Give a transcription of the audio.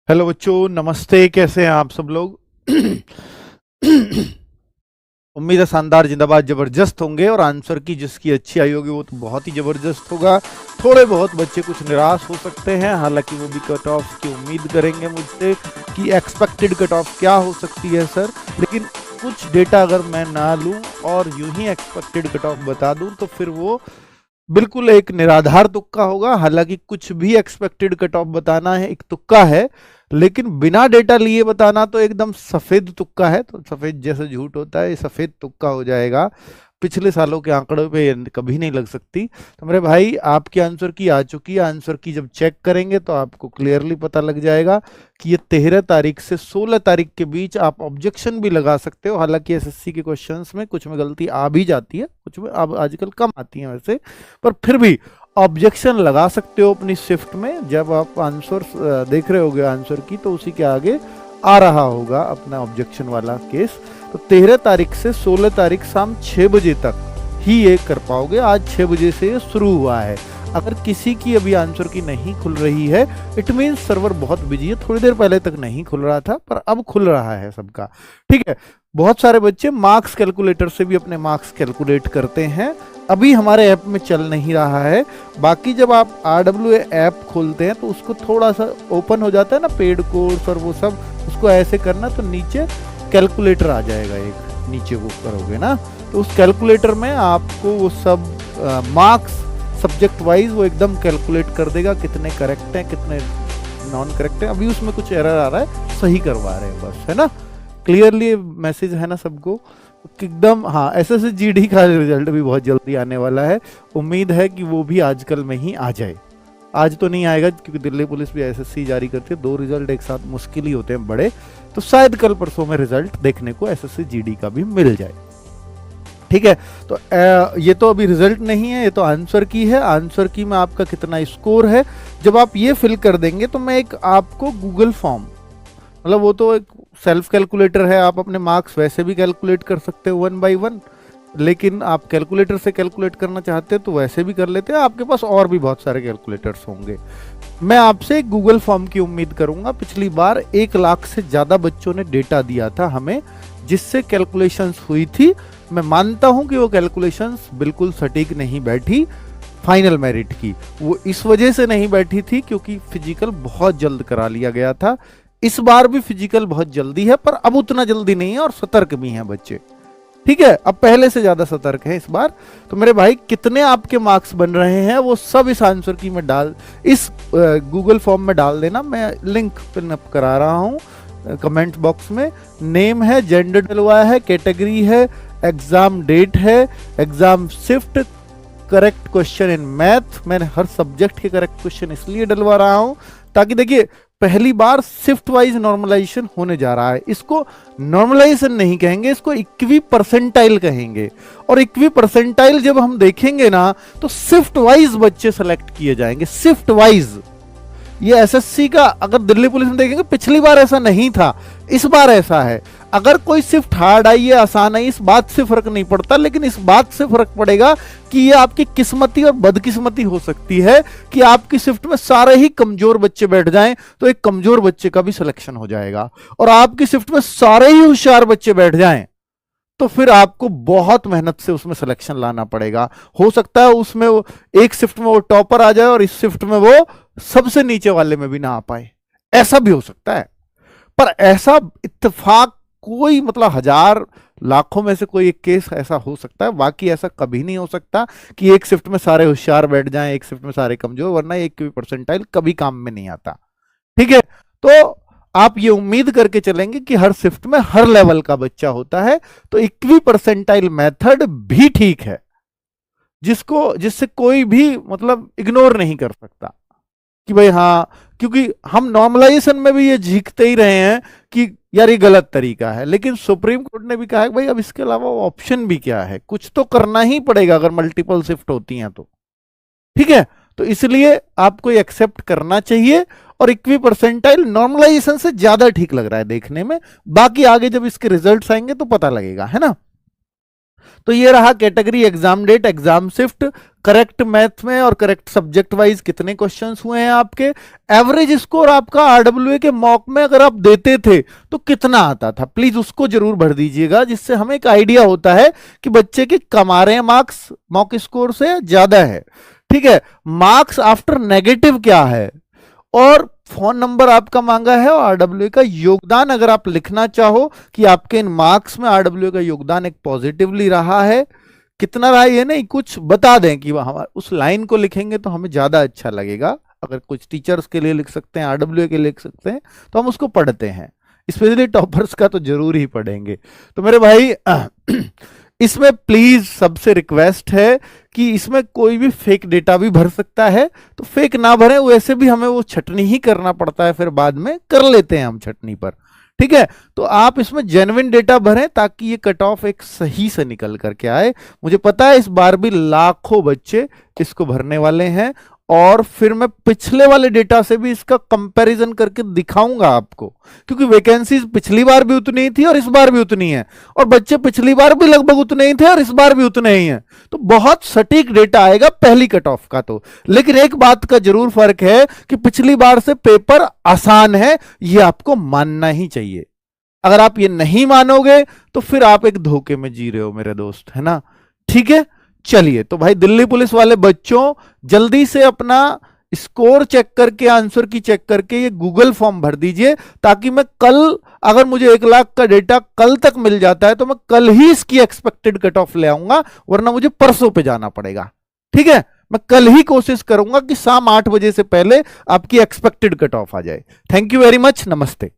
Hello बच्चों, नमस्ते। कैसे हैं आप सब लोग? उम्मीद है शानदार, जिंदाबाद, जबरदस्त होंगे। और आंसर की जिसकी अच्छी आई होगी वो तो बहुत ही जबरदस्त होगा। थोड़े बहुत बच्चे कुछ निराश हो सकते हैं, हालांकि वो भी कट ऑफ की उम्मीद करेंगे मुझसे कि एक्सपेक्टेड कट ऑफ क्या हो सकती है सर। लेकिन कुछ डेटा अगर मैं ना लूं और यूं ही एक्सपेक्टेड कट ऑफ बता दूं तो फिर वो बिल्कुल एक निराधार तुक्का होगा। हालांकि कुछ भी एक्सपेक्टेड कट ऑफ बताना है एक तुक्का है, लेकिन बिना डेटा लिए बताना तो एकदम सफेद तुक्का है। तो सफेद जैसे झूठ होता है, ये सफेद तुक्का हो जाएगा। पिछले सालों के आंकड़ों पे ये कभी नहीं लग सकती। तो मेरे भाई, आपके आंसर की आ चुकी है। आंसर की जब चेक करेंगे तो आपको क्लियरली पता लग जाएगा कि ये 13 तारीख से 16 तारीख के बीच आप ऑब्जेक्शन भी लगा सकते हो। हालांकि एसएससी के क्वेश्चंस में कुछ में गलती आ भी जाती है, कुछ में अब आजकल कम आती है वैसे, पर फिर भी ऑब्जेक्शन लगा सकते हो अपनी शिफ्ट में। जब आप आंसर देख रहे होगे आंसर की, तो उसी के आगे आ रहा होगा अपना ऑब्जेक्शन वाला केस। तो 13 तारीख से 16 तारीख शाम 6 बजे तक ही ये कर पाओगे। आज 6 बजे से ये शुरू हुआ है। अगर किसी की अभी आंसर की नहीं खुल रही है, इट मीन सर्वर बहुत बिजी है। थोड़ी देर पहले तक नहीं खुल रहा था, पर अब खुल रहा है सबका। ठीक है। बहुत सारे बच्चे मार्क्स कैलकुलेटर से भी अपने मार्क्स कैलकुलेट करते हैं। अभी हमारे ऐप में चल नहीं रहा है। बाकी जब आप RWA ऐप खोलते हैं तो उसको थोड़ा सा ओपन हो जाता है ना, पेड कोर्स और वो सब, उसको ऐसे करना तो नीचे कैलकुलेटर आ जाएगा। एक नीचे वो करोगे ना, तो उस कैलकुलेटर में आपको वो सब मार्क्स सब्जेक्ट वाइज वो एकदम कैलकुलेट कर देगा, कितने करेक्ट हैं कितने नॉन करेक्ट हैं। अभी उसमें कुछ एरर आ रहा है, सही करवा रहे हैं बस, है ना। क्लियरली मैसेज है ना सबको एकदम। हाँ, SSGD का रिजल्ट भी बहुत जल्दी आने वाला है। उम्मीद है कि वो भी आजकल में ही आ जाए। आज तो नहीं आएगा क्योंकि दिल्ली पुलिस भी SSC जारी करती है। 2 रिजल्ट एक साथ मुश्किल ही होते हैं बड़े। तो शायद कल परसों में रिजल्ट देखने को SSC-GD का भी मिल जाए। ठीक है। तो ये तो अभी रिजल्ट नहीं है, ये तो आंसर की है। आंसर की में आपका कितना स्कोर है, जब आप ये फिल कर देंगे तो मैं एक आपको गूगल फॉर्म, मतलब वो तो एक सेल्फ कैलकुलेटर है, आप अपने मार्क्स वैसे भी कैलकुलेट कर सकते हो 1 by 1। लेकिन आप कैलकुलेटर से कैलकुलेट करना चाहते हैं तो वैसे भी कर लेते हैं। आपके पास और भी बहुत सारे कैलकुलेटर्स होंगे। मैं आपसे एक गूगल फॉर्म की उम्मीद करूंगा। पिछली बार 1 लाख से ज्यादा बच्चों ने डेटा दिया था हमें, जिससे कैलकुलेशंस हुई थी। मैं मानता हूं कि वो कैलकुलेशंस बिल्कुल सटीक नहीं बैठी फाइनल मेरिट की। वो इस वजह से नहीं बैठी थी क्योंकि फिजिकल बहुत जल्द करा लिया गया था। इस बार भी फिजिकल बहुत जल्दी है, पर अब उतना जल्दी नहीं है और सतर्क भी हैं बच्चे। ठीक है, अब पहले से ज्यादा सतर्क है इस बार। तो मेरे भाई, कितने आपके मार्क्स बन रहे हैं वो सब इस आंसर की में इस गूगल फॉर्म में डाल देना। मैं लिंक पिन अप करा रहा हूं कमेंट बॉक्स में। नेम है, जेंडर डलवाया है, कैटेगरी है, एग्जाम डेट है, exam shift, correct question in math. मैंने हर सब्जेक्ट के करेक्ट क्वेश्चन इसलिए डलवा रहा हूं ताकि देखिए, पहली बार शिफ्ट वाइज नॉर्मलाइजेशन होने जा रहा है। इसको नॉर्मलाइजेशन नहीं कहेंगे, इसको इक्वी परसेंटाइल कहेंगे। और इक्वी परसेंटाइल जब हम देखेंगे ना, तो शिफ्ट वाइज बच्चे सेलेक्ट किए जाएंगे, शिफ्ट वाइज। ये एसएससी का अगर दिल्ली पुलिस में देखेंगे, पिछली बार ऐसा नहीं था, इस बार ऐसा है। अगर कोई शिफ्ट हार्ड आई है, आसान आई, इस बात से फर्क नहीं पड़ता, लेकिन इस बात से फर्क पड़ेगा कि ये आपकी किस्मती और बदकिस्मती हो सकती है कि आपकी शिफ्ट में सारे ही कमजोर बच्चे बैठ जाएं तो एक कमजोर बच्चे का भी सिलेक्शन हो जाएगा। और आपकी शिफ्ट में सारे ही होशियार बच्चे बैठ जाएं तो फिर आपको बहुत मेहनत से उसमें सिलेक्शन लाना पड़ेगा। हो सकता है उसमें वो एक शिफ्ट में वो टॉपर आ जाए और इस शिफ्ट में वो सबसे नीचे वाले में भी ना आ पाए, ऐसा भी हो सकता है। पर ऐसा इत्तेफाक कोई, मतलब 1000 लाखों में से कोई एक केस ऐसा हो सकता है, बाकी ऐसा कभी नहीं हो सकता कि एक शिफ्ट में सारे होशियार बैठ जाएं, एक शिफ्ट में सारे कमजोर, वरना एक परसेंटाइल कभी काम में नहीं आता। ठीक है। तो आप ये उम्मीद करके चलेंगे कि हर शिफ्ट में हर लेवल का बच्चा होता है, तो इक्वी परसेंटाइल मेथड भी ठीक है, जिससे कोई भी मतलब इग्नोर नहीं कर सकता कि भाई हाँ, क्योंकि हम नॉर्मलाइजेशन में भी ये झीकते ही रहे हैं कि यार ये गलत तरीका है। लेकिन सुप्रीम कोर्ट ने भी कहा है भाई अब इसके अलावा ऑप्शन भी क्या है, कुछ तो करना ही पड़ेगा अगर मल्टीपल शिफ्ट होती हैं तो। ठीक है। तो इसलिए आपको एक्सेप्ट करना चाहिए। और इक्वी परसेंटाइल नॉर्मलाइजेशन से ज्यादा ठीक लग रहा है देखने में। बाकी आगे जब इसके रिजल्ट्स आएंगे तो पता लगेगा, है ना। तो ये रहा category, exam date, exam shift, correct math में और करेक्ट सब्जेक्ट वाइज कितने क्वेश्चंस हुए हैं आपके, एवरेज स्कोर आपका आरडब्ल्यूए के मॉक में अगर आप देते थे तो कितना आता था, प्लीज उसको जरूर भर दीजिएगा, जिससे हमें एक आइडिया होता है कि बच्चे के कम आ रहे हैं मार्क्स मॉक स्कोर से ज्यादा है। ठीक है, मार्क्स आफ्टर नेगेटिव क्या है, और फोन नंबर आपका मांगा है, और आरडब्ल्यूए का योगदान अगर आप लिखना चाहो कि आपके इन मार्क्स में आरडब्ल्यूए का योगदान एक पॉजिटिवली रहा है, कितना रहा ये नहीं, कुछ बता दें कि हम उस लाइन को लिखेंगे तो हमें ज्यादा अच्छा लगेगा। अगर कुछ टीचर्स के लिए लिख सकते हैं, आरडब्ल्यूए के लिए लिख सकते हैं, तो हम उसको पढ़ते हैं, स्पेशली टॉपर्स का तो जरूर ही पढ़ेंगे। तो मेरे भाई इसमें प्लीज सबसे रिक्वेस्ट है कि इसमें कोई भी फेक डेटा भी भर सकता है, तो फेक ना भरें, वैसे भी हमें वो छटनी ही करना पड़ता है, फिर बाद में कर लेते हैं हम छटनी पर। ठीक है, तो आप इसमें जेन्युइन डेटा भरें ताकि ये कट ऑफ एक सही से निकल करके आए। मुझे पता है इस बार भी लाखों बच्चे इसको भरने वाले हैं, और फिर मैं पिछले वाले डेटा से भी इसका कंपैरिजन करके दिखाऊंगा आपको, क्योंकि वैकेंसीज पिछली बार भी उतनी ही थी और इस बार भी उतनी है, और बच्चे पिछली बार भी लगभग उतने ही थे और इस बार भी उतने ही हैं। तो बहुत सटीक डेटा आएगा पहली कट ऑफ का। तो लेकिन एक बात का जरूर फर्क है कि पिछली बार से पेपर आसान है, ये आपको मानना ही चाहिए। अगर आप ये नहीं मानोगे तो फिर आप एक धोखे में जी रहे हो मेरे दोस्त, है ना। ठीक है, चलिए, तो भाई दिल्ली पुलिस वाले बच्चों जल्दी से अपना स्कोर चेक करके, आंसर की चेक करके ये गूगल फॉर्म भर दीजिए, ताकि मैं कल, अगर मुझे 1 लाख का डेटा कल तक मिल जाता है तो मैं कल ही इसकी एक्सपेक्टेड कट ऑफ ले आऊंगा, वरना मुझे परसों पे जाना पड़ेगा। ठीक है, मैं कल ही कोशिश करूंगा कि शाम 8 बजे से पहले आपकी एक्सपेक्टेड कट ऑफ आ जाए। थैंक यू वेरी मच, नमस्ते।